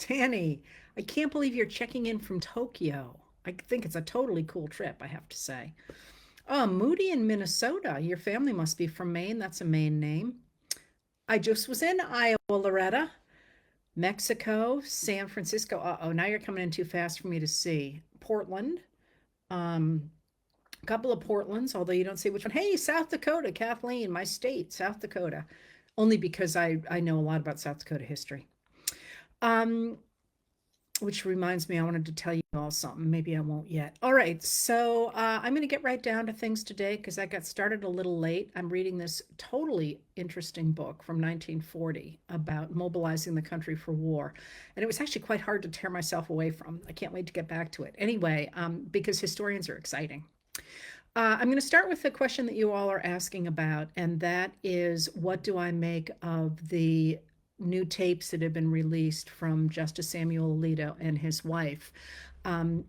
Danny, I can't believe you're checking in from Tokyo. I think it's a totally cool trip, I have to say. Oh, Moody in Minnesota. Your family must be from Maine. That's a Maine name. I just was in Iowa, Loretta, Mexico, San Francisco. Uh-oh, now you're coming in too fast for me to see. Portland. Um, a couple of Portlands, although you don't see which one. Hey, South Dakota, Kathleen, my state, South Dakota. Only because I know a lot about South Dakota history. Um, which reminds me, I wanted to tell you all something. Maybe I won't yet. All right, so I'm going to get right down to things today because I got started a little late. I'm reading this totally interesting book from 1940 about mobilizing the country for war. And it was actually quite hard to tear myself away from. I can't wait to get back to it. Anyway, because historians are exciting. I'm going to start with the question that you all are asking about, and that is what do I make of the new tapes that have been released from Justice Samuel Alito and his wife, um,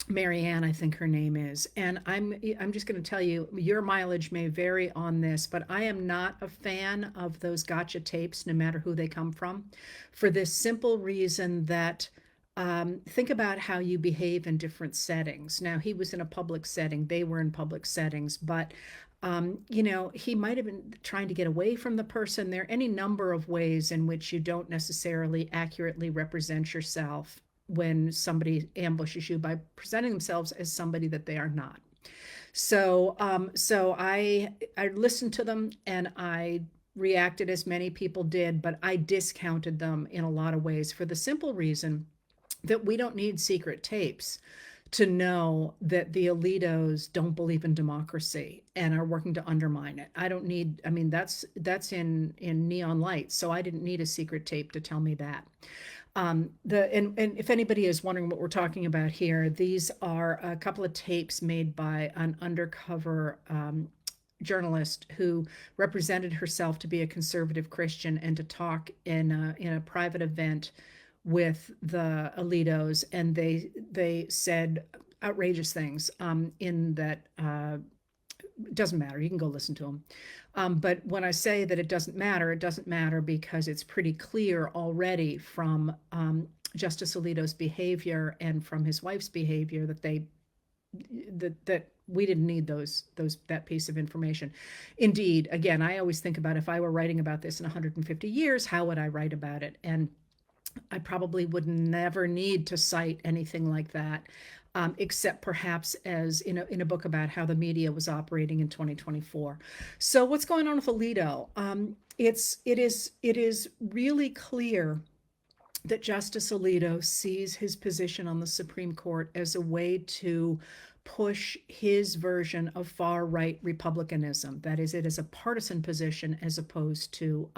Marianne, I think her name is. And I'm just going to tell you, your mileage may vary on this, but I am not a fan of those gotcha tapes, no matter who they come from, for this simple reason that think about how you behave in different settings. Now, he was in a public setting, they were in public settings, but he might have been trying to get away from the person. There are any number of ways in which you don't necessarily accurately represent yourself when somebody ambushes you by presenting themselves as somebody that they are not. So I listened to them and I reacted as many people did, but I discounted them in a lot of ways for the simple reason that we don't need secret tapes to know that the Alitos don't believe in democracy and are working to undermine it. I don't need, I mean, that's in neon lights. So I didn't need a secret tape to tell me that. And if anybody is wondering what we're talking about here, these are a couple of tapes made by an undercover journalist who represented herself to be a conservative Christian and to talk in a private event with the Alitos, and they said outrageous things in that it doesn't matter. You can go listen to them. But when I say that it doesn't matter because it's pretty clear already from Justice Alito's behavior and from his wife's behavior that we didn't need that piece of information. Indeed, again, I always think about if I were writing about this in 150 years, how would I write about it? And I probably would never need to cite anything like that, except perhaps as in a book about how the media was operating in 2024. So what's going on with Alito? It is really clear that Justice Alito sees his position on the Supreme Court as a way to push his version of far right republicanism. That is, it is a partisan position as opposed to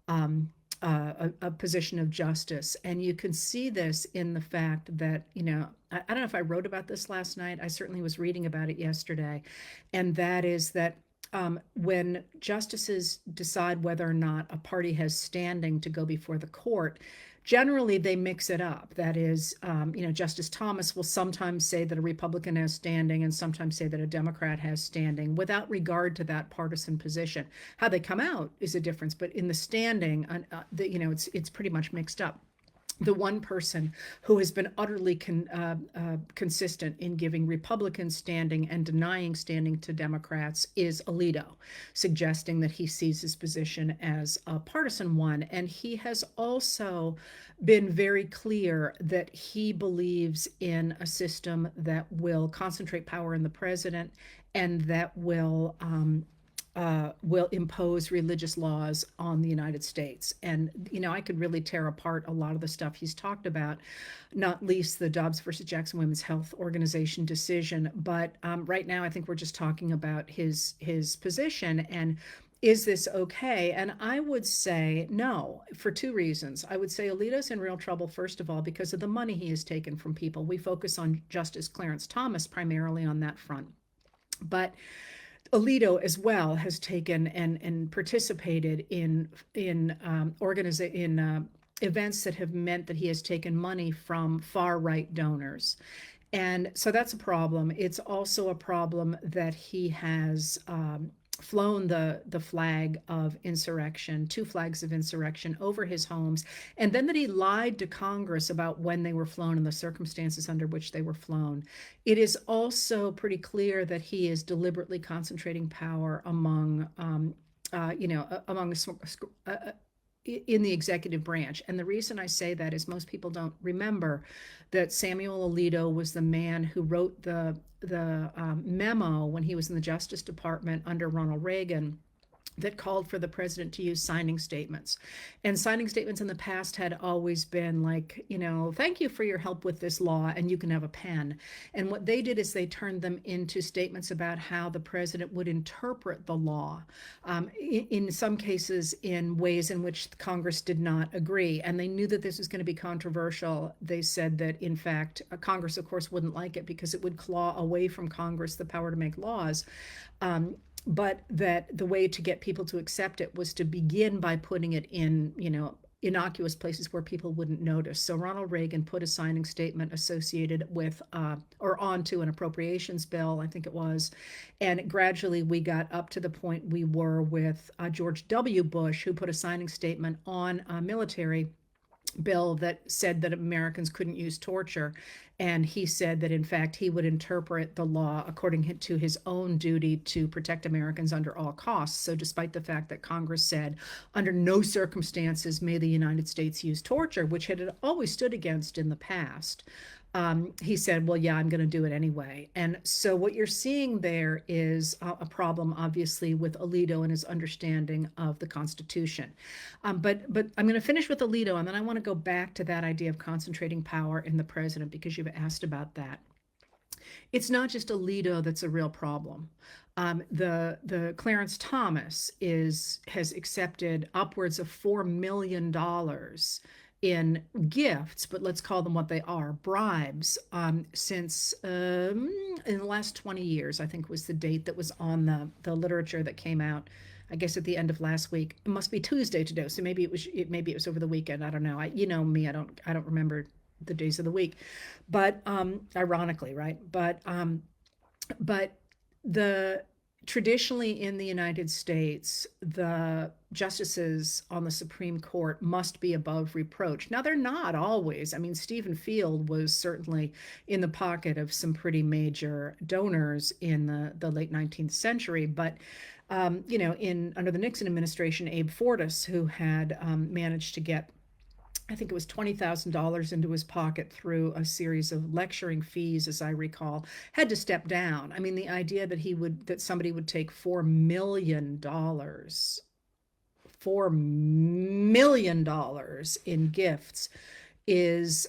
um, a position of justice. And you can see this in the fact that, I don't know if I wrote about this last night. I certainly was reading about it yesterday. And that is that when justices decide whether or not a party has standing to go before the court, generally they mix it up. That is, Justice Thomas will sometimes say that a Republican has standing and sometimes say that a Democrat has standing without regard to that partisan position. How they come out is a difference, but in the standing, it's pretty much mixed up. The one person who has been utterly consistent in giving Republicans standing and denying standing to Democrats is Alito, suggesting that he sees his position as a partisan one. And he has also been very clear that he believes in a system that will concentrate power in the president and that will impose religious laws on the United States. And, I could really tear apart a lot of the stuff he's talked about, not least the Dobbs versus Jackson Women's Health Organization decision. But right now, I think we're just talking about his position and is this okay? And I would say no, for two reasons. I would say Alito's in real trouble, first of all, because of the money he has taken from people. We focus on Justice Clarence Thomas primarily on that front. But Alito as well has taken and participated in events that have meant that he has taken money from far right donors. And so that's a problem. It's also a problem that he has flown the flag of insurrection, two flags of insurrection over his homes, and then that he lied to Congress about when they were flown and the circumstances under which they were flown. It is also pretty clear that he is deliberately concentrating power among, among in the executive branch. And the reason I say that is most people don't remember that Samuel Alito was the man who wrote the memo when he was in the Justice Department under Ronald Reagan that called for the president to use signing statements. And signing statements in the past had always been like, thank you for your help with this law, and you can have a pen. And what they did is they turned them into statements about how the president would interpret the law, in some cases in ways in which Congress did not agree. And they knew that this was going to be controversial. They said that, in fact, Congress, of course, wouldn't like it because it would claw away from Congress the power to make laws. But that the way to get people to accept it was to begin by putting it in, innocuous places where people wouldn't notice. So Ronald Reagan put a signing statement associated with, or onto an appropriations bill, I think it was. And gradually we got up to the point we were with George W. Bush, who put a signing statement on a military bill that said that Americans couldn't use torture. And he said that, in fact, he would interpret the law according to his own duty to protect Americans under all costs. So, despite the fact that Congress said, under no circumstances may the United States use torture, which it had always stood against in the past, he said, well, yeah, I'm going to do it anyway. And so what you're seeing there is a problem, obviously, with Alito and his understanding of the Constitution. But I'm going to finish with Alito, and then I want to go back to that idea of concentrating power in the president, because you've asked about that. It's not just Alito that's a real problem. The Clarence Thomas has accepted upwards of $4 million in gifts, but let's call them what they are, bribes, since in the last 20 years, I think was the date that was on the literature that came out, I guess at the end of last week. It must be Tuesday today, so maybe it was over the weekend. I don't know. You know me, I don't remember the days of the week, but ironically, right? But the traditionally in the United States, the justices on the Supreme Court must be above reproach. Now, they're not always. I mean, Stephen Field was certainly in the pocket of some pretty major donors in the late 19th century, but under the Nixon administration, Abe Fortas, who had managed to get, I think it was $20,000 into his pocket through a series of lecturing fees, as I recall, had to step down. I mean, the idea that somebody would take $4 million in gifts is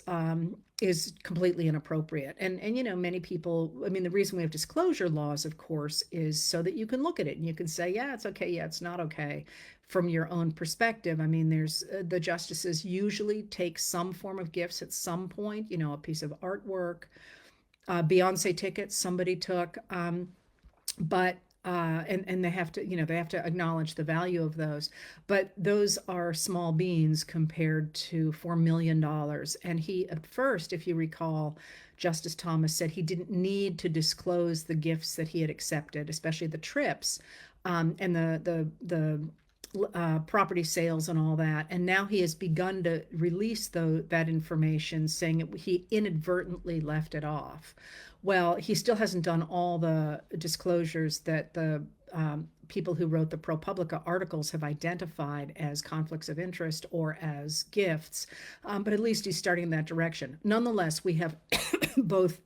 completely inappropriate. And many people, I mean, the reason we have disclosure laws, of course, is so that you can look at it and you can say, yeah, it's okay, yeah, it's not okay, from your own perspective. I mean, there's the justices usually take some form of gifts at some point, a piece of artwork, Beyonce tickets somebody took, but and they have to acknowledge the value of those, but those are small beans compared to $4 million. And he, at first, if you recall, Justice Thomas said he didn't need to disclose the gifts that he had accepted, especially the trips, and the property sales and all that. And now he has begun to release that information, saying he inadvertently left it off. Well, he still hasn't done all the disclosures that the people who wrote the ProPublica articles have identified as conflicts of interest or as gifts, but at least he's starting in that direction. Nonetheless, we have both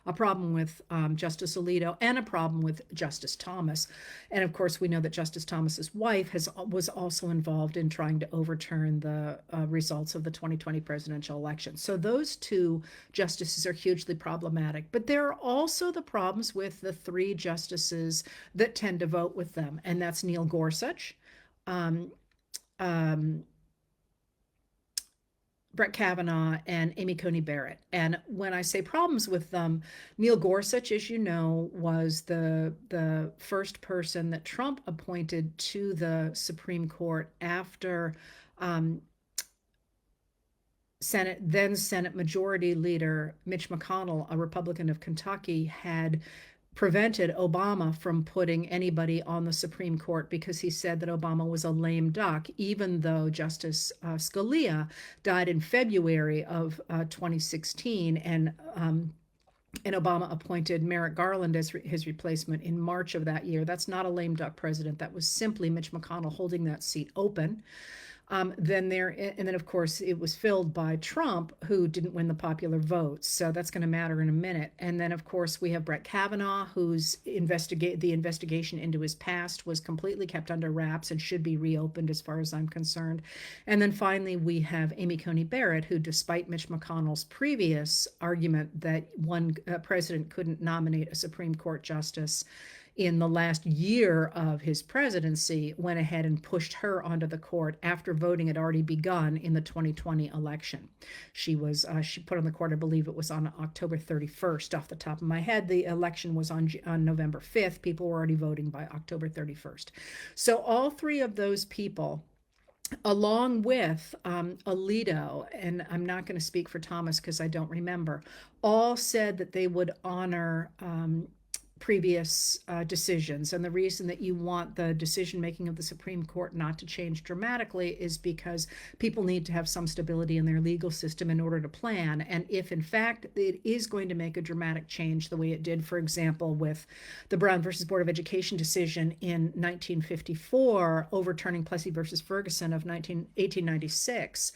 a problem with Justice Alito and a problem with Justice Thomas. And of course, we know that Justice Thomas's wife was also involved in trying to overturn the results of the 2020 presidential election. So those two justices are hugely problematic. But there are also the problems with the three justices that tend to vote with them, and that's Neil Gorsuch, um, um, Brett Kavanaugh, and Amy Coney Barrett. And when I say problems with them, Neil Gorsuch, as you know, was the first person that Trump appointed to the Supreme Court after then Senate Majority Leader Mitch McConnell, a Republican of Kentucky, had prevented Obama from putting anybody on the Supreme Court because he said that Obama was a lame duck, even though Justice Scalia died in February of 2016, and Obama appointed Merrick Garland as his replacement in March of that year. That's not a lame duck president. That was simply Mitch McConnell holding that seat open. Then of course it was filled by Trump, who didn't win the popular vote. So that's going to matter in a minute. And then of course we have Brett Kavanaugh, whose the investigation into his past was completely kept under wraps and should be reopened as far as I'm concerned. And then finally we have Amy Coney Barrett, who, despite Mitch McConnell's previous argument that one president couldn't nominate a Supreme Court justice in the last year of his presidency, went ahead and pushed her onto the court after voting had already begun in the 2020 election. She put on the court, I believe it was on October 31st, off the top of my head. The election was on November 5th. People were already voting by October 31st. So all three of those people, along with Alito, and I'm not going to speak for Thomas because I don't remember, all said that they would honor previous decisions. And the reason that you want the decision making of the Supreme Court not to change dramatically is because people need to have some stability in their legal system in order to plan. And if in fact it is going to make a dramatic change the way it did, for example, with the Brown versus Board of Education decision in 1954, overturning Plessy versus Ferguson of 1896,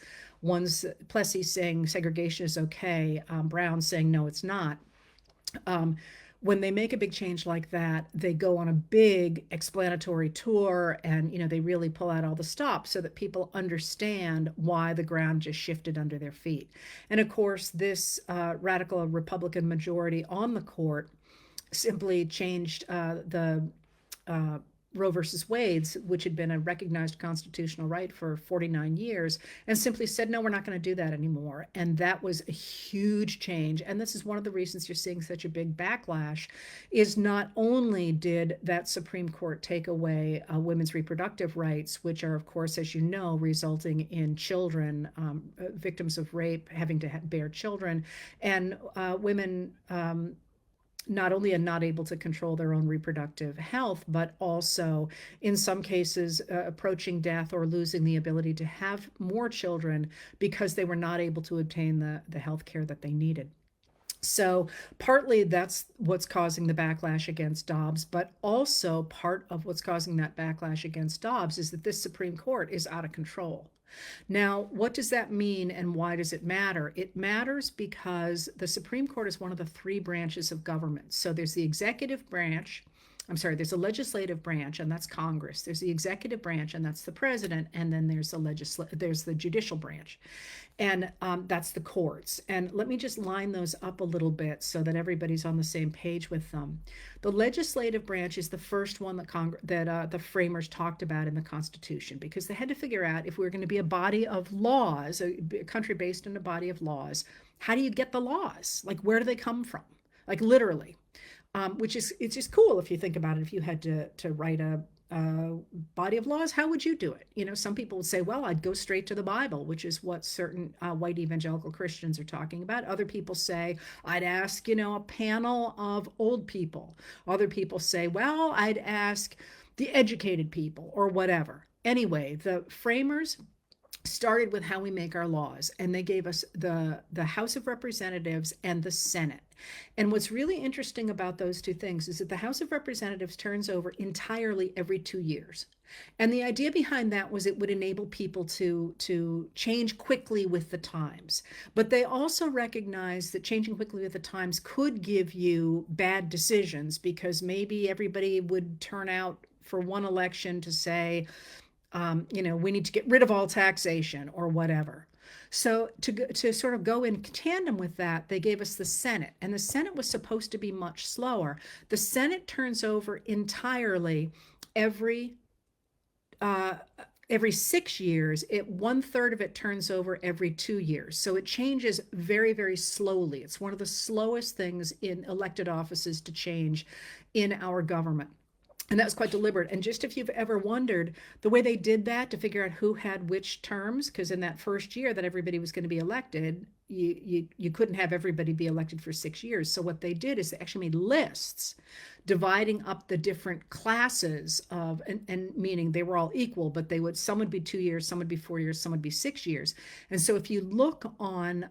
Plessy saying segregation is okay, Brown saying no, it's not. When they make a big change like that, they go on a big explanatory tour, and they really pull out all the stops so that people understand why the ground just shifted under their feet. And of course, this radical Republican majority on the court simply changed the Roe versus Wade's, which had been a recognized constitutional right for 49 years, and simply said, no, we're not going to do that anymore. And that was a huge change. And this is one of the reasons you're seeing such a big backlash, is not only did that Supreme Court take away women's reproductive rights, which are, of course, as you know, resulting in children, victims of rape having to bear children, and women not only are not able to control their own reproductive health, but also in some cases approaching death or losing the ability to have more children because they were not able to obtain the health care that they needed. So partly that's what's causing the backlash against Dobbs, but also part of what's causing that backlash against Dobbs is that this Supreme Court is out of control. Now, what does that mean and why does it matter? It matters because the Supreme Court is one of the three branches of government. So there's the executive branch. There's a legislative branch, and that's Congress. There's the executive branch, and that's the president. And then there's the judicial branch, and that's the courts. And let me just line those up a little bit so that everybody's on the same page with them. The legislative branch is the first one that the framers talked about in the Constitution, because they had to figure out, if we were going to be a body of laws, a country based on a body of laws, how do you get the laws? Like, where do they come from? Like, literally. It's just cool if you think about it. If you had to write a body of laws, how would you do it? Some people would say, well, I'd go straight to the Bible, which is what certain white evangelical Christians are talking about. Other people say, I'd ask, a panel of old people. Other people say, well, I'd ask the educated people or whatever. Anyway, the framers started with how we make our laws, and they gave us the House of Representatives and the Senate. And what's really interesting about those two things is that the House of Representatives turns over entirely every 2 years. And the idea behind that was it would enable people to change quickly with the times. But they also recognize that changing quickly with the times could give you bad decisions, because maybe everybody would turn out for one election to say, we need to get rid of all taxation or whatever. So to sort of go in tandem with that, they gave us the Senate, and the Senate was supposed to be much slower. The Senate turns over entirely every 6 years. 1/3 of it turns over every 2 years. So it changes very, very slowly. It's one of the slowest things in elected offices to change in our government. And that was quite deliberate. And just if you've ever wondered, the way they did that to figure out who had which terms, because in that first year that everybody was going to be elected, you couldn't have everybody be elected for 6 years. So what they did is they actually made lists dividing up the different classes of, and meaning they were all equal, but some would be 2 years, some would be 4 years, some would be 6 years. And so if you look on,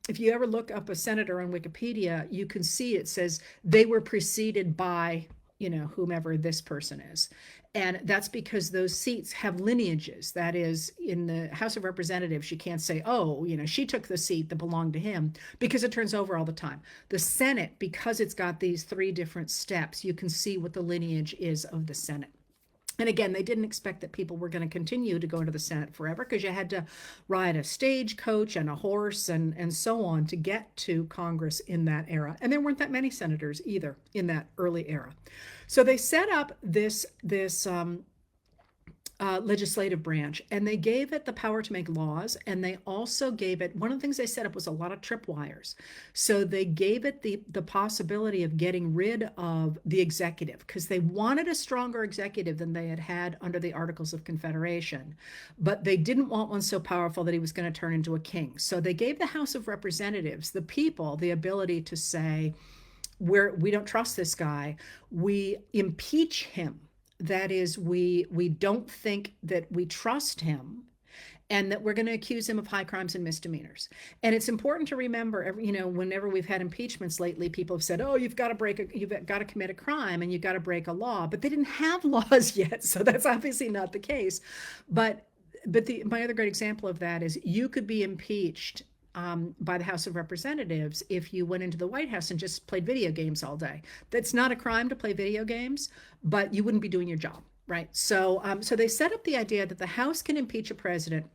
if you ever look up a senator on Wikipedia, you can see it says they were preceded by, whomever this person is. And that's because those seats have lineages. That is, in the House of Representatives, you can't say, oh, she took the seat that belonged to him, because it turns over all the time. The Senate, because it's got these 3 different steps, you can see what the lineage is of the Senate. And again, they didn't expect that people were going to continue to go into the Senate forever, because you had to ride a stagecoach and a horse and so on to get to Congress in that era. And there weren't that many senators either in that early era. So they set up this legislative branch, and they gave it the power to make laws. And they also gave it, one of the things they set up was a lot of tripwires. So they gave it the possibility of getting rid of the executive, because they wanted a stronger executive than they had had under the Articles of Confederation. But they didn't want one so powerful that he was going to turn into a king. So they gave the House of Representatives, the people, the ability to say, we don't trust this guy, we impeach him. That is, we don't think that we trust him, and that we're going to accuse him of high crimes and misdemeanors. And it's important to remember, whenever we've had impeachments lately, people have said, oh, you've got to commit a crime and you've got to break a law. But they didn't have laws yet, so that's obviously not the case. But my other great example of that is you could be impeached by the House of Representatives if you went into the White House and just played video games all day. That's not a crime to play video games, but you wouldn't be doing your job, right? So they set up the idea that the House can impeach a president,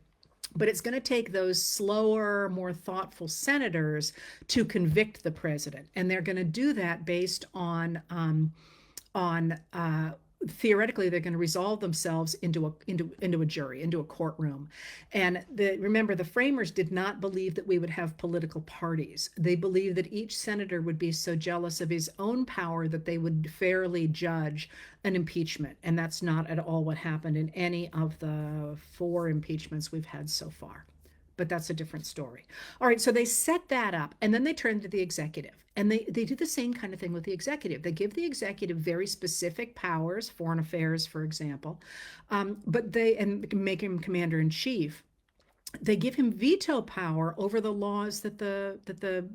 but it's going to take those slower, more thoughtful senators to convict the president. And they're going to do that based on theoretically, they're going to resolve themselves into a jury, into a courtroom. And remember, the framers did not believe that we would have political parties. They believed that each senator would be so jealous of his own power that they would fairly judge an impeachment. And that's not at all what happened in any of the 4 impeachments we've had so far. But that's a different story. All right, so they set that up, and then they turn to the executive. And they do the same kind of thing with the executive. They give the executive very specific powers, foreign affairs, for example, but and make him commander-in-chief. They give him veto power over the laws that the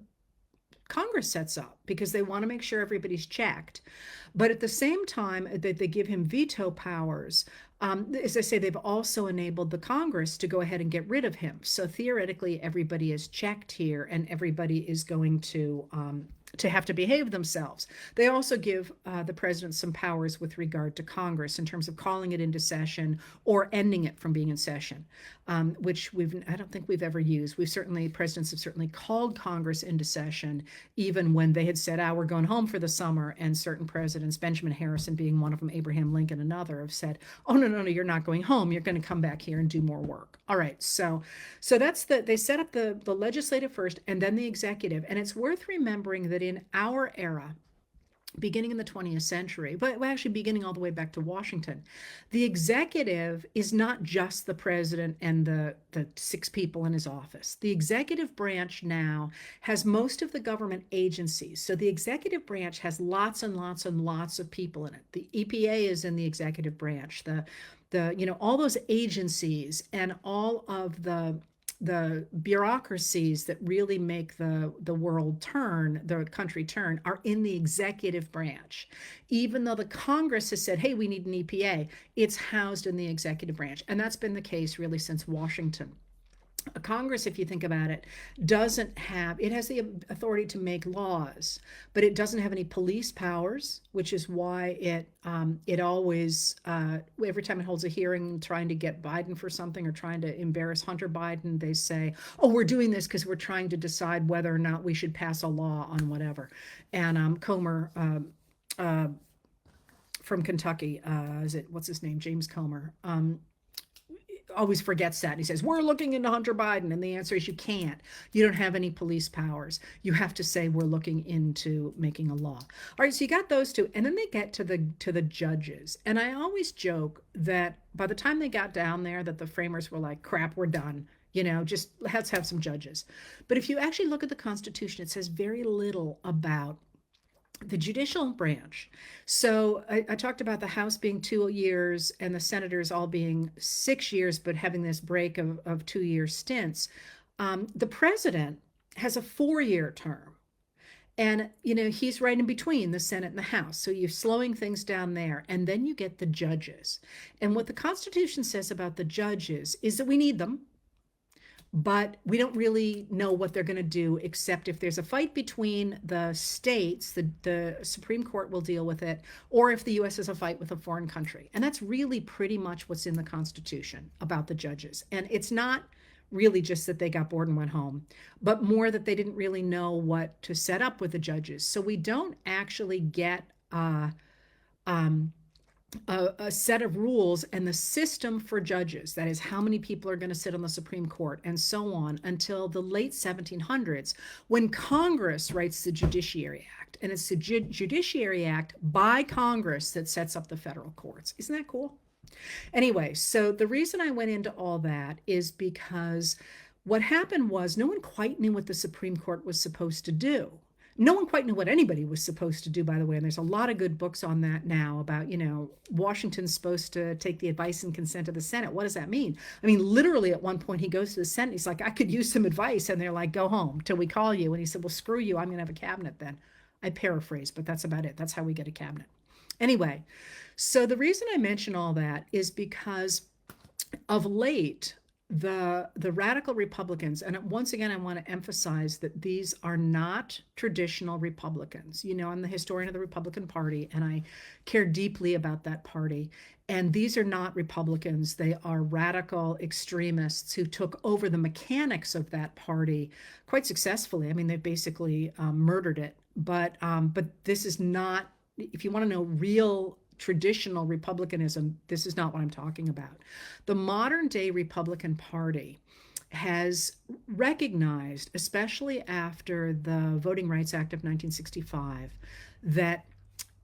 Congress sets up, because they want to make sure everybody's checked. But at the same time that they give him veto powers, as I say, they've also enabled the Congress to go ahead and get rid of him. So theoretically, everybody is checked here, and everybody is going to have to behave themselves. They also give the president some powers with regard to Congress in terms of calling it into session or ending it from being in session, which I don't think we've ever used. Presidents have certainly called Congress into session, even when they had said, we're going home for the summer, and certain presidents, Benjamin Harrison being one of them, Abraham Lincoln another, have said, oh, no, you're not going home. You're going to come back here and do more work. All right, so that's they set up the legislative first and then the executive. And it's worth remembering that in our era, beginning in the 20th century, but actually beginning all the way back to Washington, the executive is not just the president and the 6 people in his office. The executive branch now has most of the government agencies. So the executive branch has lots and lots and lots of people in it. The EPA is in the executive branch. All those agencies and all of the bureaucracies that really make the world turn, the country turn, are in the executive branch. Even though the Congress has said, hey, we need an EPA, it's housed in the executive branch. And that's been the case really since Washington. Congress, if you think about it, it has the authority to make laws, but it doesn't have any police powers, which is why it always, every time it holds a hearing trying to get Biden for something or trying to embarrass Hunter Biden, they say, oh, we're doing this because we're trying to decide whether or not we should pass a law on whatever. And Comer, from Kentucky, what's his name? James Comer, always forgets that. And he says, we're looking into Hunter Biden. And the answer is you can't. You don't have any police powers. You have to say we're looking into making a law. All right, so you got those 2. And then they get to the judges. And I always joke that by the time they got down there, that the framers were like, crap, we're done. Just let's have some judges. But if you actually look at the Constitution, it says very little about the judicial branch. So I talked about the House being 2 years and the senators all being 6 years, but having this break of 2 year stints. The president has a 4 year term. And, he's right in between the Senate and the House. So you're slowing things down there. And then you get the judges. And what the Constitution says about the judges is that we need them, but we don't really know what they're going to do, except if there's a fight between the states, the Supreme Court will deal with it, or if the U.S. has a fight with a foreign country. And that's really pretty much what's in the Constitution about the judges. And it's not really just that they got bored and went home, but more that they didn't really know what to set up with the judges. So we don't actually get a set of rules and the system for judges, that is how many people are going to sit on the Supreme Court and so on, until the late 1700s, when Congress writes the Judiciary Act. And it's the Judiciary Act by Congress that sets up the federal courts. Isn't that cool? Anyway, so the reason I went into all that is because what happened was no one quite knew what the Supreme Court was supposed to do. No one quite knew what anybody was supposed to do, by the way. And there's a lot of good books on that now about, Washington's supposed to take the advice and consent of the Senate. What does that mean? I mean, literally at one point he goes to the Senate. He's like, I could use some advice. And they're like, go home till we call you. And he said, well, screw you. I'm going to have a cabinet then. I paraphrase, but that's about it. That's how we get a cabinet. Anyway, so the reason I mention all that is because of late, the radical Republicans, and once again, I want to emphasize that these are not traditional Republicans. I'm the historian of the Republican Party, and I care deeply about that party. And these are not Republicans. They are radical extremists who took over the mechanics of that party quite successfully. I mean, they basically murdered it. But this is not, if you want to know real traditional Republicanism, this is not what I'm talking about. The modern day Republican Party has recognized, especially after the Voting Rights Act of 1965, that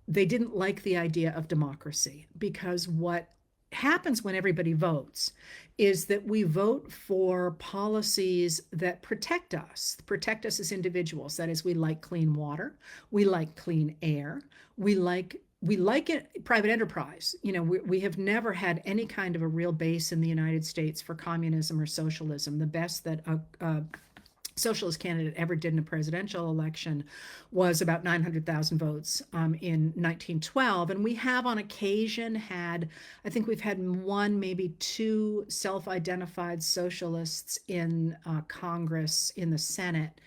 they didn't like the idea of democracy, because what happens when everybody votes is that we vote for policies that protect us as individuals. That is, we like clean water, we like clean air, we like it, private enterprise. We have never had any kind of a real base in the United States for communism or socialism. The best that a socialist candidate ever did in a presidential election was about 900,000 votes in 1912. And we have on occasion had, I think we've had one, maybe two self-identified socialists in Congress, in the Senate.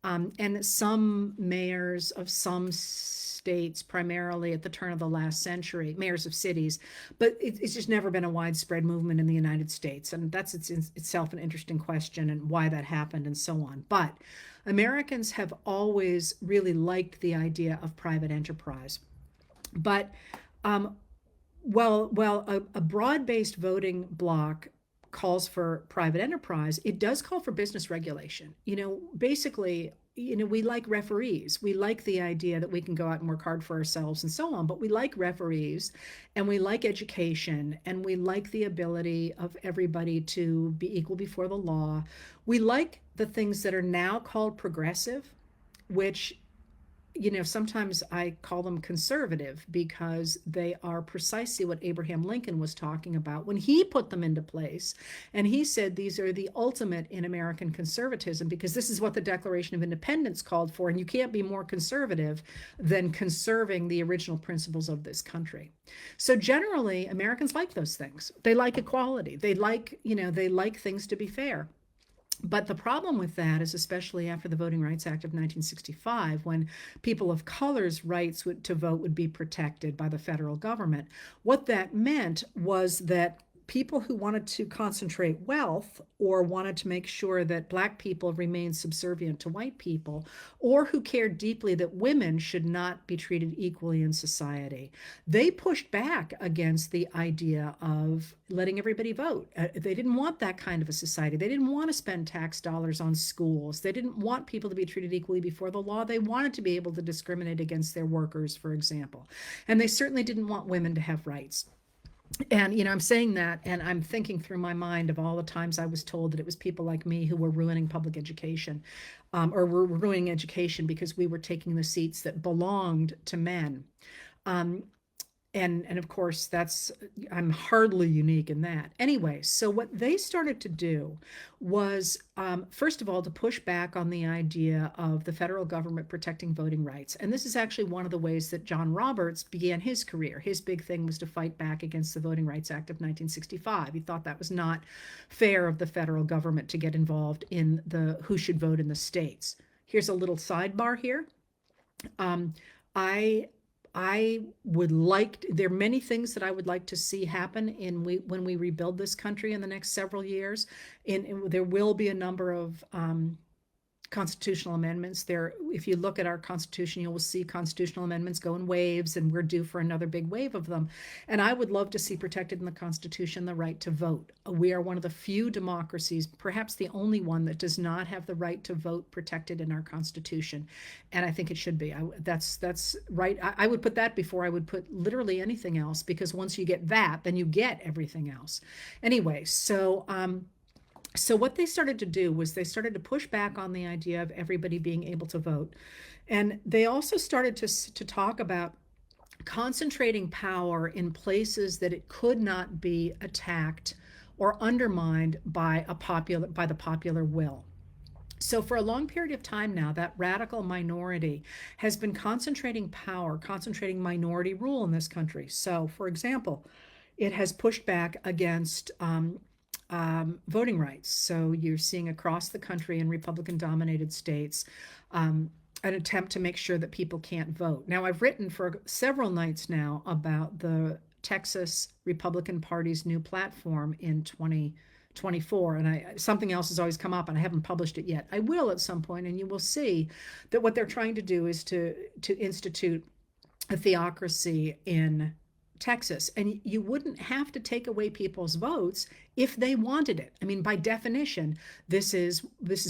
And some mayors of some states, primarily at the turn of the last century, mayors of cities, but it's just never been a widespread movement in the United States. And that's itself an interesting question, and why that happened and so on. But Americans have always really liked the idea of private enterprise. But while a broad-based voting bloc calls for private enterprise, it does call for business regulation. Basically, we like referees. We like the idea that we can go out and work hard for ourselves and so on, but we like referees, and we like education, and we like the ability of everybody to be equal before the law. We like the things that are now called progressive, which sometimes I call them conservative, because they are precisely what Abraham Lincoln was talking about when he put them into place. And he said these are the ultimate in American conservatism, because this is what the Declaration of Independence called for. And you can't be more conservative than conserving the original principles of this country. So generally, Americans like those things. They like equality. They like things to be fair. But the problem with that is, especially after the Voting Rights Act of 1965, when people of color's rights to vote would be protected by the federal government, what that meant was that people who wanted to concentrate wealth, or wanted to make sure that Black people remained subservient to white people, or who cared deeply that women should not be treated equally in society, they pushed back against the idea of letting everybody vote. They didn't want that kind of a society. They didn't want to spend tax dollars on schools. They didn't want people to be treated equally before the law. They wanted to be able to discriminate against their workers, for example. And they certainly didn't want women to have rights. And, I'm saying that, and I'm thinking through my mind of all the times I was told that it was people like me who were ruining public education, or were ruining education because we were taking the seats that belonged to men. Um, and of course that's, I'm hardly unique in that. Anyway, so what they started to do was, first of all, to push back on the idea of the federal government protecting voting rights. And this is actually one of the ways that John Roberts began his career. His big thing was to fight back against the Voting Rights Act of 1965. He thought that was not fair of the federal government to get involved in the who should vote in the states. Here's a little sidebar here. um, I I would like, there are many things that I would like to see happen when we rebuild this country in the next several years. There will be a number of constitutional amendments there. If you look at our constitution, you will see constitutional amendments go in waves, and we're due for another big wave of them. And I would love to see protected in the constitution the right to vote. We are one of the few democracies, perhaps the only one, that does not have the right to vote protected in our constitution, and I think it should be. That's right. I would put that before I would put literally anything else, because once you get that, then you get everything else. Anyway, so what they started to do was they started to push back on the idea of everybody being able to vote. And they also started to talk about concentrating power in places that it could not be attacked or undermined by the popular will. So for a long period of time now, that radical minority has been concentrating power, concentrating minority rule in this country. So, for example, it has pushed back against voting rights. So you're seeing across the country in Republican dominated states an attempt to make sure that people can't vote. Now, I've written for several nights now about the Texas Republican Party's new platform in 2024, and something else has always come up, and I haven't published it yet. I will at some point, and you will see that what they're trying to do is to institute a theocracy in Texas. And you wouldn't have to take away people's votes if they wanted it. I mean, by definition, this is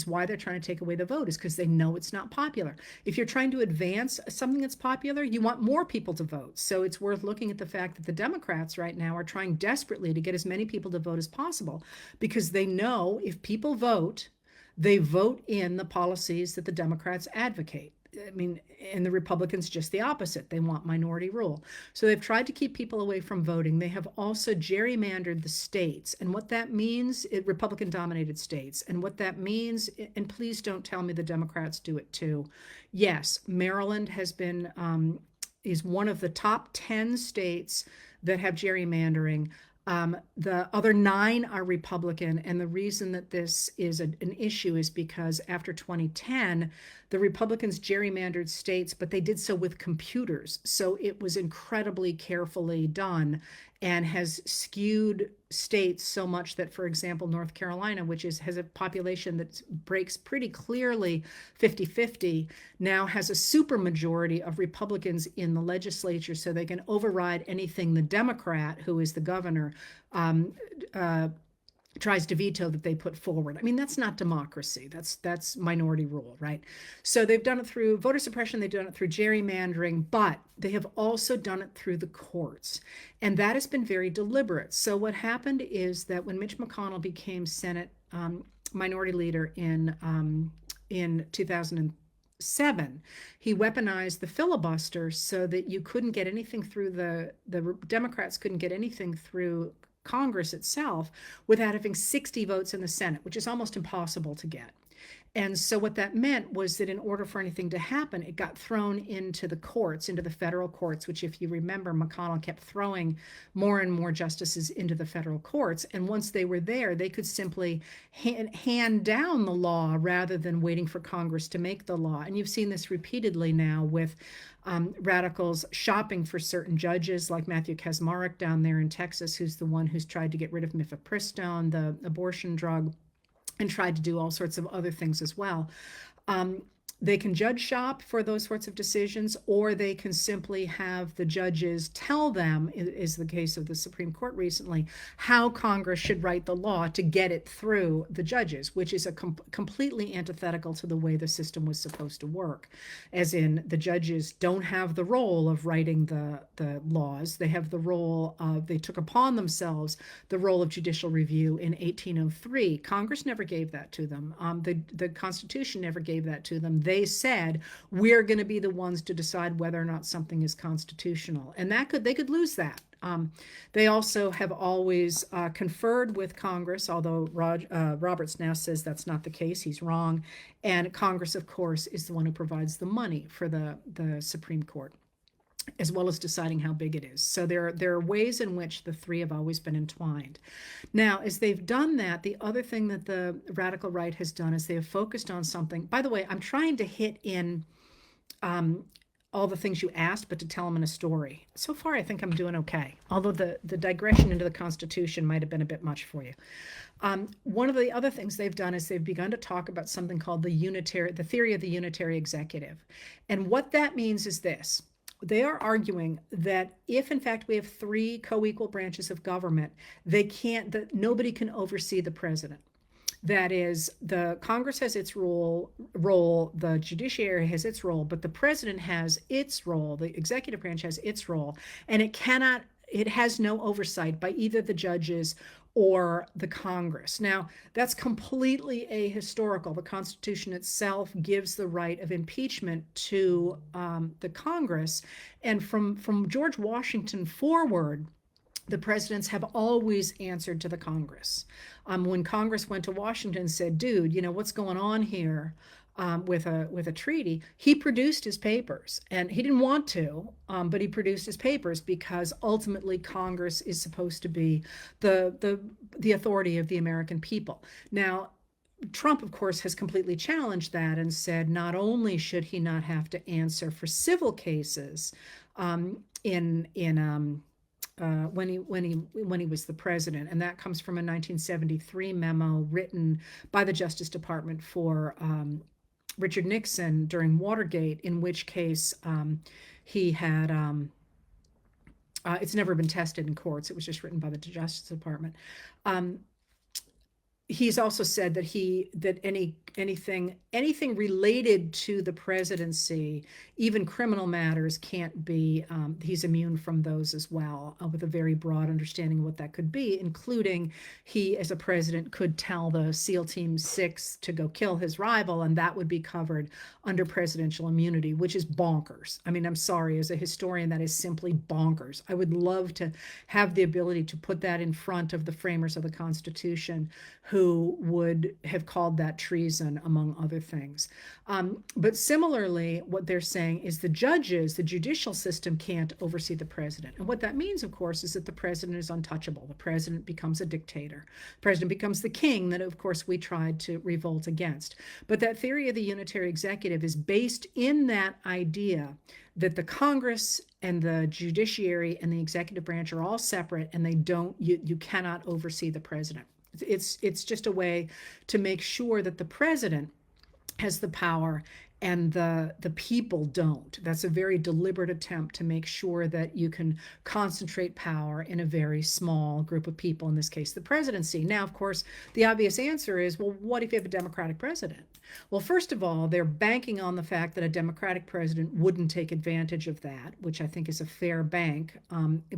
why they're trying to take away the vote, is because they know it's not popular. If you're trying to advance something that's popular, you want more people to vote. So it's worth looking at the fact that the Democrats right now are trying desperately to get as many people to vote as possible, because they know if people vote, they vote in the policies that the Democrats advocate. I mean, and the Republicans just the opposite. They want minority rule. So they've tried to keep people away from voting. They have also gerrymandered the states. And what that means, Republican dominated states. And what that means, and please don't tell me the Democrats do it too. Yes, Maryland is one of the top 10 states that have gerrymandering. The other 9 are Republican, and the reason that this is an issue is because after 2010, the Republicans gerrymandered states, but they did so with computers. So it was incredibly carefully done and has skewed states so much that, for example, North Carolina, which has a population that breaks pretty clearly 50-50, now has a supermajority of Republicans in the legislature, so they can override anything the Democrat, who is the governor, tries to veto that they put forward. I mean, that's not democracy. That's minority rule, right? So they've done it through voter suppression, they've done it through gerrymandering, but they have also done it through the courts. And that has been very deliberate. So what happened is that when Mitch McConnell became Senate minority leader in 2007, he weaponized the filibuster so that you couldn't get anything through the Democrats couldn't get anything through Congress itself without having 60 votes in the Senate, which is almost impossible to get. And so what that meant was that in order for anything to happen, it got thrown into the courts, into the federal courts, which, if you remember, McConnell kept throwing more and more justices into the federal courts. And once they were there, they could simply hand down the law rather than waiting for Congress to make the law. And you've seen this repeatedly now with radicals shopping for certain judges, like Matthew Kacsmaryk down there in Texas, who's the one who's tried to get rid of mifepristone, the abortion drug, and tried to do all sorts of other things as well. They can judge shop for those sorts of decisions, or they can simply have the judges tell them, is the case of the Supreme Court recently, how Congress should write the law to get it through the judges, which is a completely antithetical to the way the system was supposed to work. As in, the judges don't have the role of writing the laws. They have the role of, they took upon themselves the role of judicial review in 1803. Congress never gave that to them. The Constitution never gave that to them. They said, we're going to be the ones to decide whether or not something is constitutional. And they could lose that. They also have always conferred with Congress, although Roberts now says that's not the case. He's wrong. And Congress, of course, is the one who provides the money for the Supreme Court, as well as deciding how big it is. So there are ways in which the three have always been entwined. Now, as they've done that, the other thing that the radical right has done is they have focused on something. By the way, I'm trying to hit in all the things you asked, but to tell them in a story. So far, I think I'm doing okay, although the digression into the Constitution might have been a bit much for you. One of the other things they've done is they've begun to talk about something called the theory of the unitary executive. And what that means is this. They are arguing that if, in fact, we have three co-equal branches of government, that nobody can oversee the president. That is, the Congress has its role, the judiciary has its role, but the president has its role, the executive branch has its role, and it has no oversight by either the judges or the Congress. Now, that's completely ahistorical. The Constitution itself gives the right of impeachment to the Congress. And from George Washington forward, the presidents have always answered to the Congress. When Congress went to Washington and said, dude, what's going on here? With a treaty, he produced his papers, and he didn't want to, but he produced his papers because ultimately Congress is supposed to be the authority of the American people. Now, Trump, of course, has completely challenged that and said not only should he not have to answer for civil cases when he was the president, and that comes from a 1973 memo written by the Justice Department for Richard Nixon during Watergate, in which case he had, it's never been tested in courts. It was just written by the Justice Department. He's also said that anything related to the presidency, even criminal matters, can't be, he's immune from those as well, with a very broad understanding of what that could be, including he, as a president, could tell the SEAL Team 6 to go kill his rival, and that would be covered under presidential immunity, which is bonkers. I mean, I'm sorry, as a historian, that is simply bonkers. I would love to have the ability to put that in front of the framers of the Constitution, who would have called that treason, among other things. But similarly, what they're saying is the judicial system can't oversee the president. And what that means, of course, is that the president is untouchable. The president becomes a dictator. The president becomes the king that, of course, we tried to revolt against. But that theory of the unitary executive is based in that idea that the Congress and the judiciary and the executive branch are all separate, and you cannot oversee the president. It's just a way to make sure that the president has the power and the people don't. That's a very deliberate attempt to make sure that you can concentrate power in a very small group of people, in this case, the presidency. Now, of course, the obvious answer is, well, what if you have a Democratic president? Well, first of all, they're banking on the fact that a Democratic president wouldn't take advantage of that, which I think is a fair bank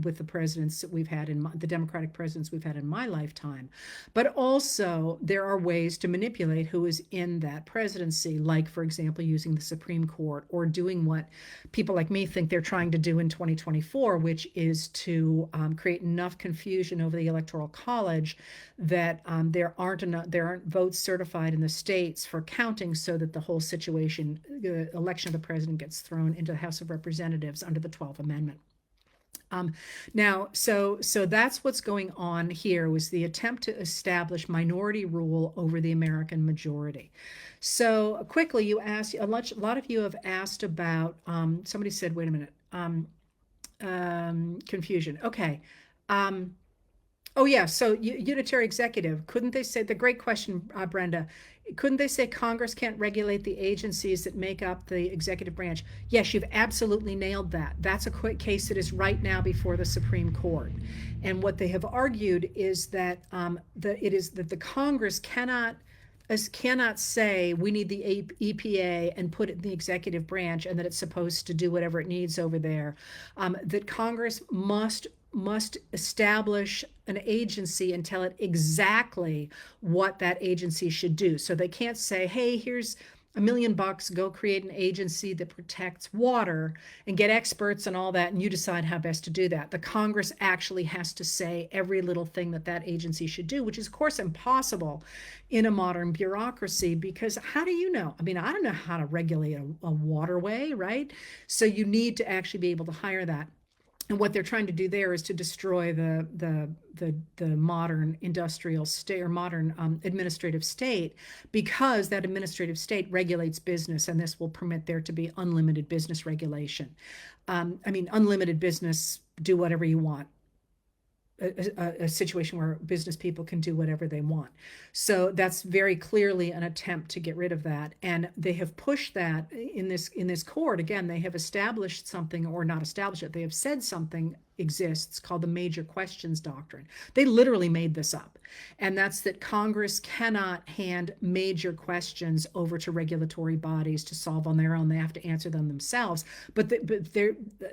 with the presidents that we've had the Democratic presidents we've had in my lifetime. But also, there are ways to manipulate who is in that presidency, like, for example, using the Supreme Court, or doing what people like me think they're trying to do in 2024, which is to create enough confusion over the Electoral College that there aren't votes certified in the states for counting, so that the whole situation, the election of the president, gets thrown into the House of Representatives under the 12th Amendment. Now, so that's what's going on here, was the attempt to establish minority rule over the American majority. So quickly, you asked, a lot of you have asked about, somebody said, wait a minute, confusion. Okay. Oh yeah, so unitary executive, couldn't they say, the great question, Brenda, couldn't they say Congress can't regulate the agencies that make up the executive branch? Yes, you've absolutely nailed that. That's a quick case that is right now before the Supreme Court. And what they have argued is that it is that the Congress cannot say we need the EPA and put it in the executive branch and that it's supposed to do whatever it needs over there. That Congress must establish an agency and tell it exactly what that agency should do. So they can't say, hey, here's $1 million, go create an agency that protects water and get experts and all that, and you decide how best to do that. The Congress actually has to say every little thing that that agency should do, which is, of course, impossible in a modern bureaucracy, because how do you know? I mean, I don't know how to regulate a waterway, right? So you need to actually be able to hire that. And what they're trying to do there is to destroy the modern industrial state, or modern administrative state, because that administrative state regulates business, and this will permit there to be unlimited business regulation. I mean, unlimited business, do whatever you want. A situation where business people can do whatever they want. So that's very clearly an attempt to get rid of that. And they have pushed that in this court. Again, they have established something, or not established it. They have said something exists called the major questions doctrine. They literally made this up. And that's that Congress cannot hand major questions over to regulatory bodies to solve on their own. They have to answer them themselves. But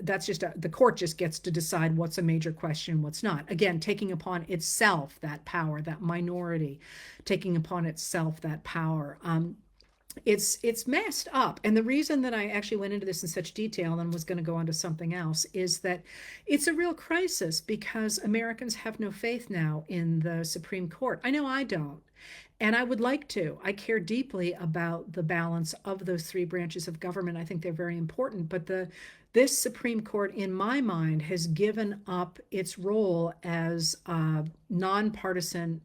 that's just the court just gets to decide what's a major question, what's not. Again, taking upon itself that power, that minority, taking upon itself that power. It's messed up. And the reason that I actually went into this in such detail and was going to go on to something else is that it's a real crisis, because Americans have no faith now in the Supreme Court. I know I don't. And I would like to. I care deeply about the balance of those three branches of government. I think they're very important. But this Supreme Court, in my mind, has given up its role as a nonpartisan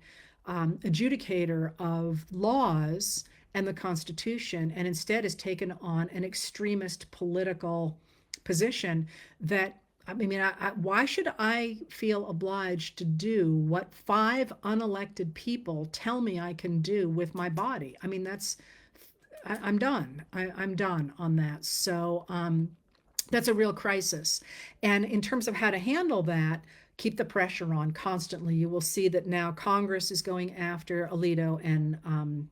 adjudicator of laws and the Constitution, and instead has taken on an extremist political position that, I mean, why should I feel obliged to do what 5 unelected people tell me I can do with my body? I mean, I'm done. I'm done on that. So that's a real crisis. And in terms of how to handle that, keep the pressure on constantly. You will see that now Congress is going after Alito and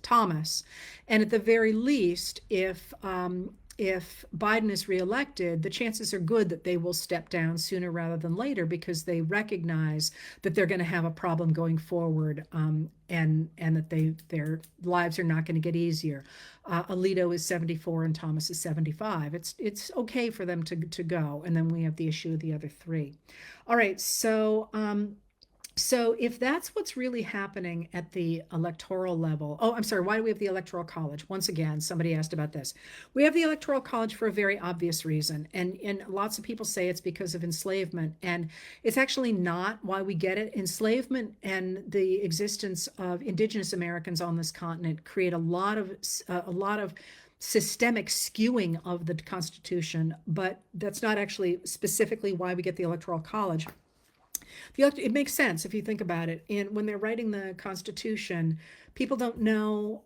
Thomas. And at the very least, if Biden is reelected, the chances are good that they will step down sooner rather than later, because they recognize that they're going to have a problem going forward, and that their lives are not going to get easier. Alito is 74 and Thomas is 75. It's okay for them to go, and then we have the issue of the other 3. All right, so if that's what's really happening at the electoral level, oh, I'm sorry, why do we have the Electoral College? Once again, somebody asked about this. We have the Electoral College for a very obvious reason. And lots of people say it's because of enslavement. And it's actually not why we get it. Enslavement and the existence of indigenous Americans on this continent create a lot of systemic skewing of the Constitution, but that's not actually specifically why we get the Electoral College. It makes sense if you think about it. And when they're writing the Constitution, people don't know,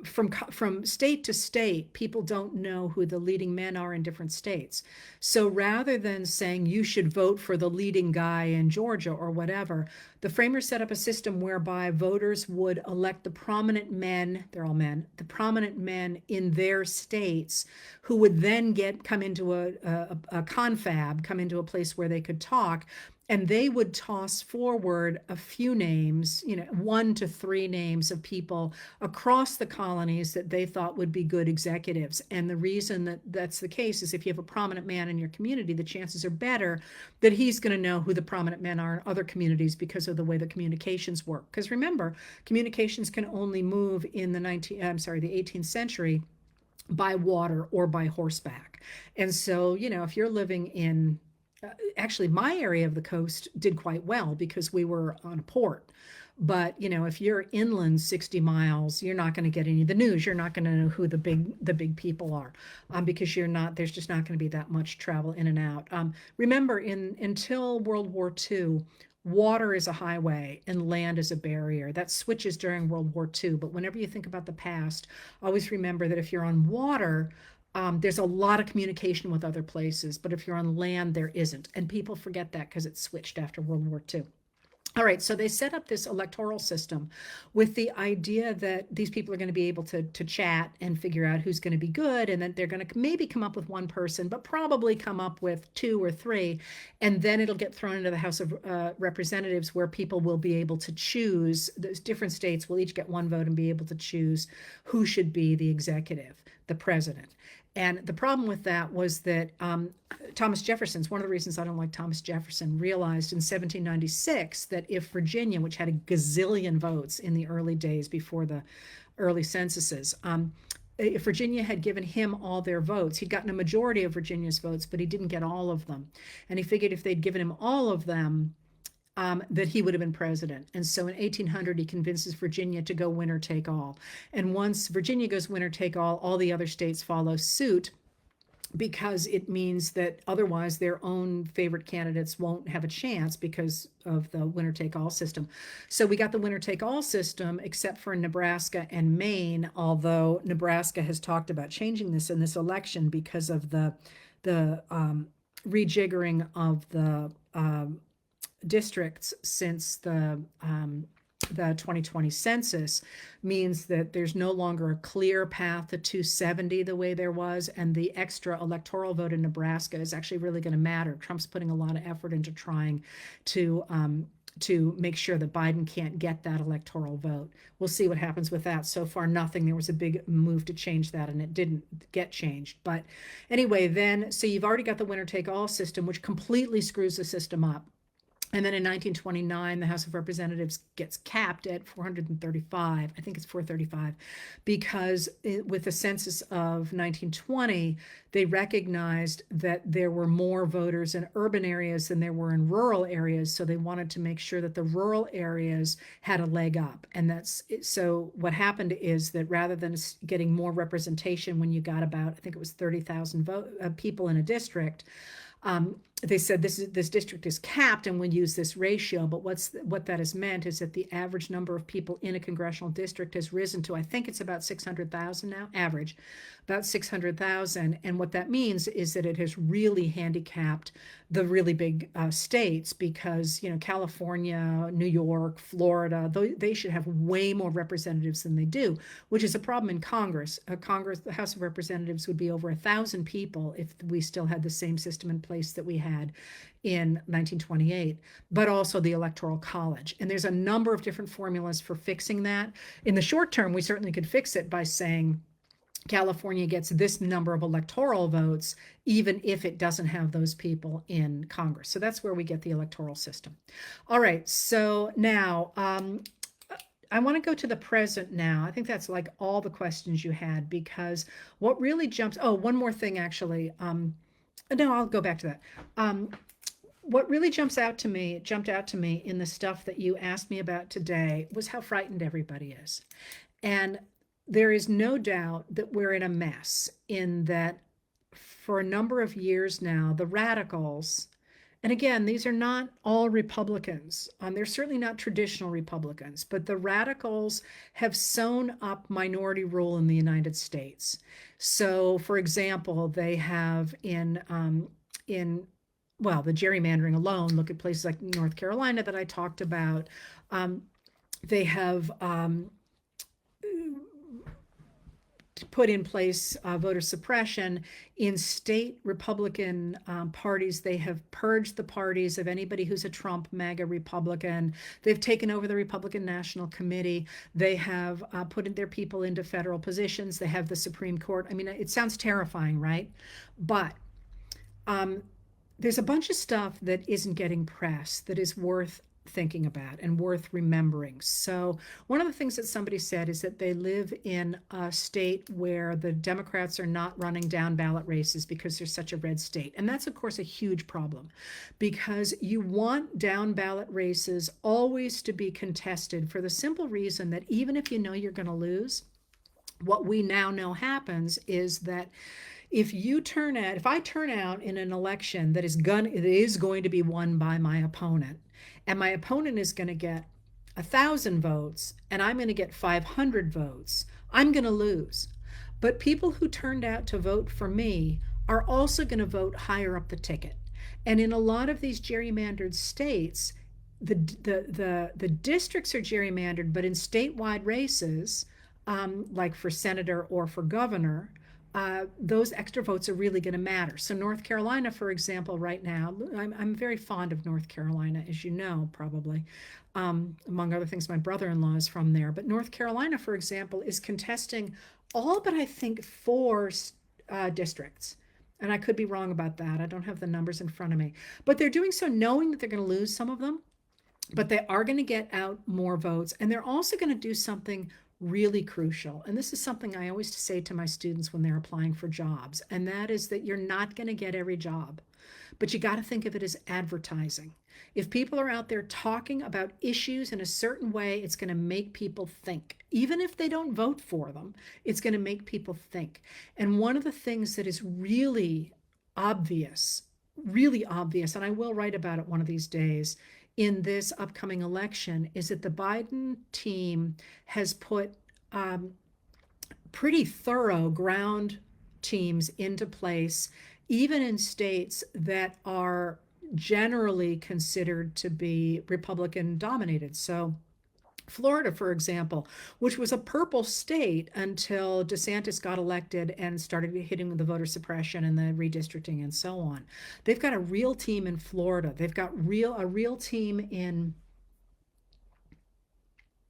from state to state, people don't know who the leading men are in different states. So rather than saying you should vote for the leading guy in Georgia or whatever, the framers set up a system whereby voters would elect the prominent men, they're all men, the prominent men in their states, who would then come into a confab, come into a place where they could talk. And they would toss forward a few names, 1 to 3 names of people across the colonies that they thought would be good executives. And the reason that that's the case is if you have a prominent man in your community, the chances are better that he's going to know who the prominent men are in other communities, because of the way the communications work. Because remember, communications can only move in the 18th century by water or by horseback. And so, if you're living in actually my area of the coast did quite well because we were on a port. But if you're inland 60 miles, you're not going to get any of the news. You're not going to know who the big people are, because you're not. There's just not going to be that much travel in and out. Remember, until World War II, water is a highway and land is a barrier. That switches during World War II. But whenever you think about the past, always remember that if you're on water, there's a lot of communication with other places, but if you're on land, there isn't. And people forget that because it switched after World War II. All right, so they set up this electoral system with the idea that these people are going to be able to chat and figure out who's going to be good, and that they're going to maybe come up with one person, but probably come up with two or three, and then it'll get thrown into the House of Representatives, where people will be able to choose. Those different states will each get one vote and be able to choose who should be the executive, the president. And the problem with that was that Thomas Jefferson's one of the reasons I don't like Thomas Jefferson realized in 1796 that if Virginia, which had a gazillion votes in the early days before the early censuses, if Virginia had given him all their votes, he'd gotten a majority of Virginia's votes, but he didn't get all of them. And he figured if they'd given him all of them, that he would have been president. And so in 1800, he convinces Virginia to go winner take all. And once Virginia goes winner take all the other states follow suit, because it means that otherwise their own favorite candidates won't have a chance because of the winner take all system. So we got the winner take all system, except for Nebraska and Maine, although Nebraska has talked about changing this in this election because of the rejiggering of the districts since the 2020 census means that there's no longer a clear path to 270 the way there was, and the extra electoral vote in Nebraska is actually really going to matter. Trump's putting a lot of effort into trying to make sure that Biden can't get that electoral vote. We'll see what happens with that. So far, nothing. There was a big move to change that, and it didn't get changed. But anyway, then, so you've already got the winner take all system, which completely screws the system up. And then in 1929, the House of Representatives gets capped at 435. I think it's 435, because with the census of 1920, they recognized that there were more voters in urban areas than there were in rural areas. So they wanted to make sure that the rural areas had a leg up. And that's so what happened is that rather than getting more representation when you got about, I think it was 30,000 people in a district, they said this district is capped and we'll use this ratio. But what that has meant is that the average number of people in a congressional district has risen to, I think it's about 600,000 now, average, about 600,000. And what that means is that it has really handicapped the really big states, because California, New York, Florida, they should have way more representatives than they do, which is a problem in Congress. The House of Representatives would be over 1,000 people if we still had the same system in place that we had in 1928, but also the Electoral College. And there's a number of different formulas for fixing that. In the short term, we certainly could fix it by saying California gets this number of electoral votes, even if it doesn't have those people in Congress. So that's where we get the electoral system. All right, so now I want to go to the present now. I think that's like all the questions you had, because what really jumps, one more thing actually. No, I'll go back to that. What really jumped out to me in the stuff that you asked me about today was how frightened everybody is. And there is no doubt that we're in a mess, in that for a number of years now, the radicals, and again, these are not all Republicans. They're certainly not traditional Republicans, but the radicals have sewn up minority rule in the United States. So, for example, they have the gerrymandering alone, look at places like North Carolina that I talked about. They have put in place voter suppression. In state Republican parties, they have purged the parties of anybody who's a Trump MAGA Republican. They've taken over the Republican National Committee. They have put their people into federal positions. They have the Supreme Court. I mean, it sounds terrifying, right? But there's a bunch of stuff that isn't getting press that is worth thinking about and worth remembering. So, one of the things that somebody said is that they live in a state where the Democrats are not running down ballot races because there's such a red state. And that's, of course, a huge problem because you want down ballot races always to be contested for the simple reason that even if you know you're going to lose, what we now know happens is that if I turn out in an election that is going to be won by my opponent, and my opponent is going to get 1,000 votes, and I'm going to get 500 votes, I'm going to lose. But people who turned out to vote for me are also going to vote higher up the ticket. And in a lot of these gerrymandered states, the districts are gerrymandered, but in statewide races, like for senator or for governor, those extra votes are really going to matter. So North Carolina, for example, right now, I'm very fond of North Carolina, as you know, probably. Among other things, my brother-in-law is from there. But North Carolina, for example, is contesting all but I think four districts. And I could be wrong about that. I don't have the numbers in front of me. But they're doing so knowing that they're going to lose some of them, but they are going to get out more votes. And they're also going to do something really crucial. And this is something I always say to my students when they're applying for jobs. And that is that you're not going to get every job, but you got to think of it as advertising. If people are out there talking about issues in a certain way, it's going to make people think. Even if they don't vote for them, it's going to make people think. And one of the things that is really obvious, and I will write about it one of these days, in this upcoming election is that the Biden team has put pretty thorough ground teams into place, even in states that are generally considered to be Republican dominated. So Florida, for example, which was a purple state until DeSantis got elected and started hitting with the voter suppression and the redistricting and so on. They've got a real team in Florida. They've got a real team in,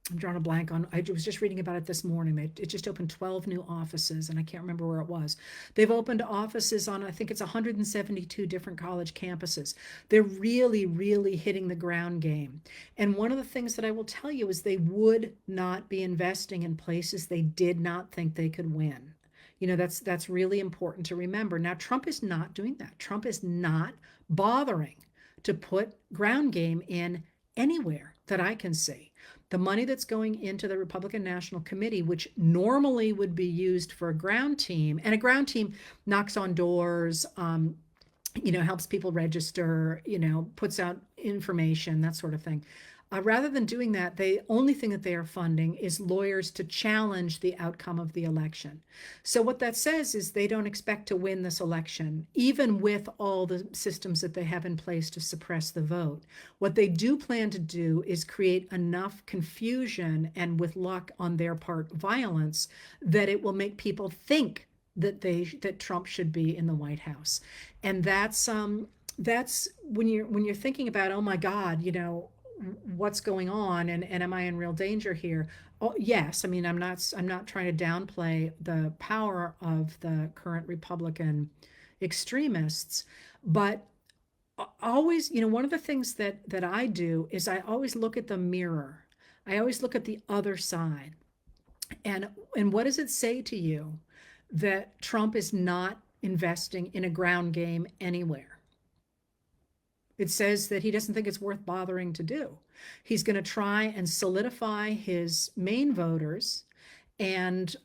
I'm drawing a blank on, I was just reading about it this morning. It just opened 12 new offices, and I can't remember where it was. They've opened offices on, I think it's 172 different college campuses. They're really hitting the ground game. And one of the things that I will tell you is they would not be investing in places they did not think they could win. You know, that's really important to remember. Now, Trump is not doing that. Trump is not bothering to put ground game in anywhere that I can see. The money that's going into the Republican National Committee, which normally would be used for a ground team, and a ground team knocks on doors, helps people register, puts out information, that sort of thing. Rather than doing that, the only thing that they are funding is lawyers to challenge the outcome of the election. So what that says is they don't expect to win this election, even with all the systems that they have in place to suppress the vote. What they do plan to do is create enough confusion and, with luck on their part, violence, that it will make people think that Trump should be in the White House. And that's when you're thinking about, oh my God, what's going on, and am I in real danger here? Oh yes, I mean, I'm not trying to downplay the power of the current Republican extremists, but always, one of the things that I do is I always look at the mirror. I always look at the other side. And what does it say to you that Trump is not investing in a ground game anywhere? It says that he doesn't think it's worth bothering to do. He's going to try and solidify his main voters, and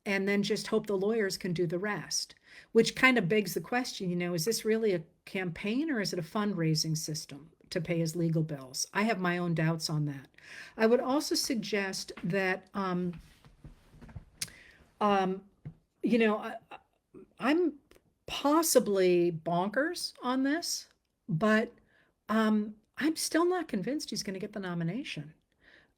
then just hope the lawyers can do the rest. Which kind of begs the question, is this really a campaign or is it a fundraising system to pay his legal bills? I have my own doubts on that. I would also suggest that, I'm possibly bonkers on this, but I'm still not convinced he's going to get the nomination.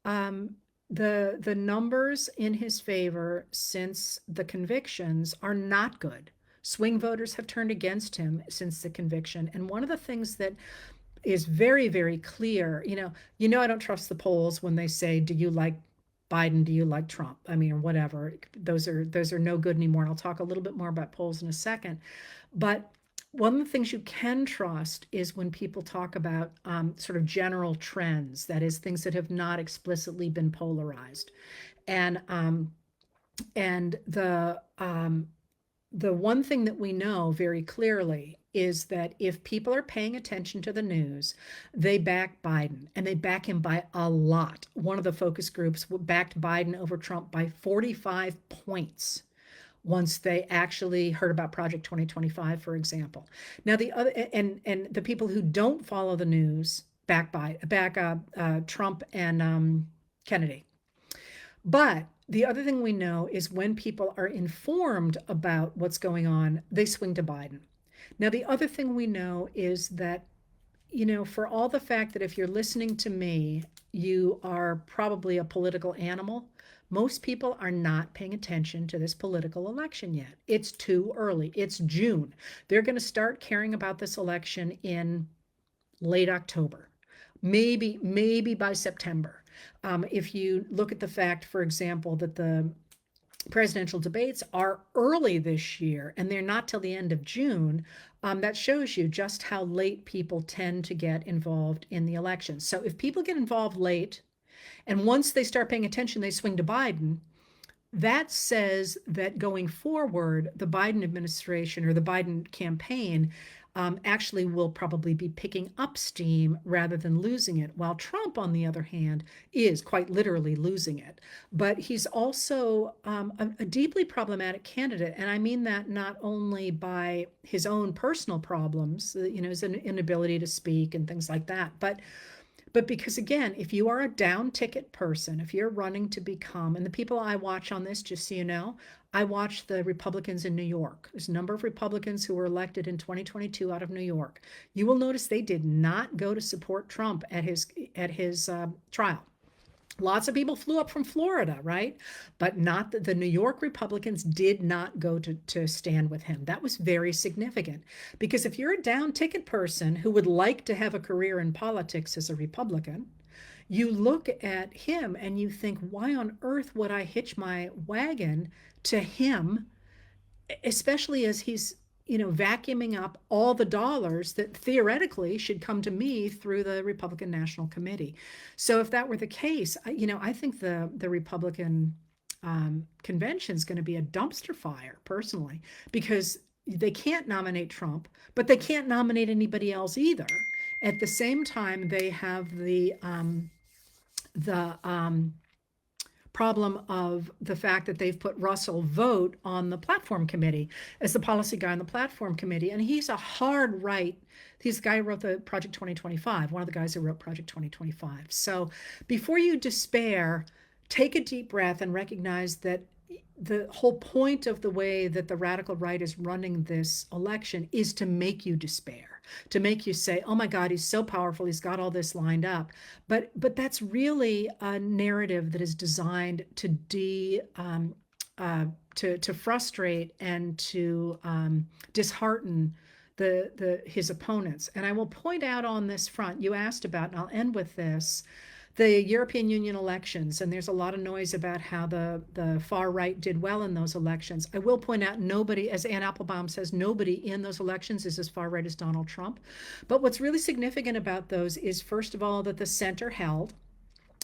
The numbers in his favor since the convictions are not good. Swing voters have turned against him since the conviction. And one of the things that is very, very clear, I don't trust the polls when they say, do you like Biden? Do you like Trump? I mean, or whatever. Those are no good anymore. And I'll talk a little bit more about polls in a second. But One of the things you can trust is when people talk about sort of general trends, that is, things that have not explicitly been polarized. And and the one thing that we know very clearly is that if people are paying attention to the news, they back Biden, and they back him by a lot. One of the focus groups backed Biden over Trump by 45 points once they actually heard about Project 2025, for example. Now the other, and the people who don't follow the news back Trump and Kennedy. But the other thing we know is when people are informed about what's going on, they swing to Biden. Now, the other thing we know is that, for all the fact that if you're listening to me, you are probably a political animal, most people are not paying attention to this political election yet. It's too early. It's June. They're going to start caring about this election in late October, maybe by September. If you look at the fact, for example, that the presidential debates are early this year and they're not till the end of June, that shows you just how late people tend to get involved in the election. So if people get involved late, and once they start paying attention, they swing to Biden, that says that going forward, the Biden administration or the Biden campaign actually will probably be picking up steam rather than losing it, while Trump, on the other hand, is quite literally losing it. But he's also a deeply problematic candidate. And I mean that not only by his own personal problems, his inability to speak and things like that, but because, again, if you are a down ticket person, if you're running to become, and the people I watch on this, just so you know, I watch the Republicans in New York. There's a number of Republicans who were elected in 2022 out of New York. You will notice they did not go to support Trump at his trial. Lots of people flew up from Florida, right? But not the New York Republicans did not go to stand with him. That was very significant because if you're a down ticket person who would like to have a career in politics as a Republican, you look at him and you think, why on earth would I hitch my wagon to him, especially as he's vacuuming up all the dollars that theoretically should come to me through the Republican National Committee. So if that were the case, I think the Republican convention is going to be a dumpster fire, personally, because they can't nominate Trump, but they can't nominate anybody else either. At the same time, they have the problem of the fact that they've put Russell Vogt on the platform committee as the policy guy on the platform committee. And he's a hard right. He's the guy who wrote the Project 2025, one of the guys who wrote Project 2025. So before you despair, take a deep breath and recognize that the whole point of the way that the radical right is running this election is to make you despair, to make you say, oh my God, he's so powerful, he's got all this lined up. But that's really a narrative that is designed to to frustrate and to dishearten his opponents. And I will point out on this front, you asked about, and I'll end with this, the European Union elections, and there's a lot of noise about how the far right did well in those elections. I will point out nobody, as Ann Applebaum says, nobody in those elections is as far right as Donald Trump. But what's really significant about those is, first of all, that the center held.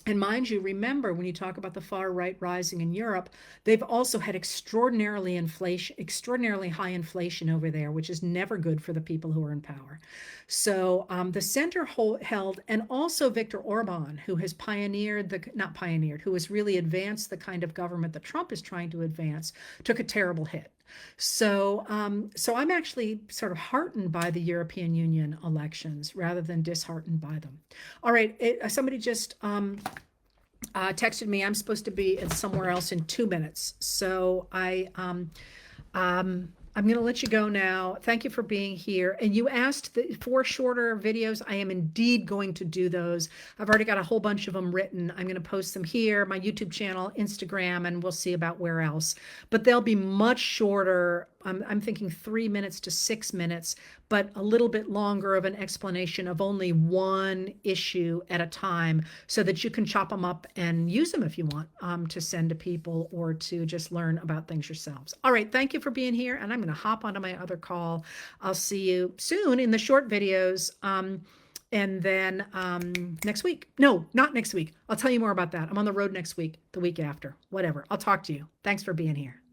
And mind you, remember, when you talk about the far right rising in Europe, they've also had extraordinarily high inflation over there, which is never good for the people who are in power. So the center held, and also Viktor Orban, who has who has really advanced the kind of government that Trump is trying to advance, took a terrible hit. So I'm actually sort of heartened by the European Union elections rather than disheartened by them. All right, somebody just texted me. I'm supposed to be somewhere else in 2 minutes, so I'm going to let you go now. Thank you for being here. And you asked for shorter videos. I am indeed going to do those. I've already got a whole bunch of them written. I'm going to post them here, my YouTube channel, Instagram, and we'll see about where else. But they'll be much shorter I'm thinking 3 minutes to 6 minutes, but a little bit longer of an explanation of only one issue at a time so that you can chop them up and use them if you want, to send to people or to just learn about things yourselves. All right, thank you for being here, and I'm going to hop onto my other call. I'll see you soon in the short videos. And then next week. No, not next week. I'll tell you more about that. I'm on the road next week, the week after, whatever. I'll talk to you. Thanks for being here.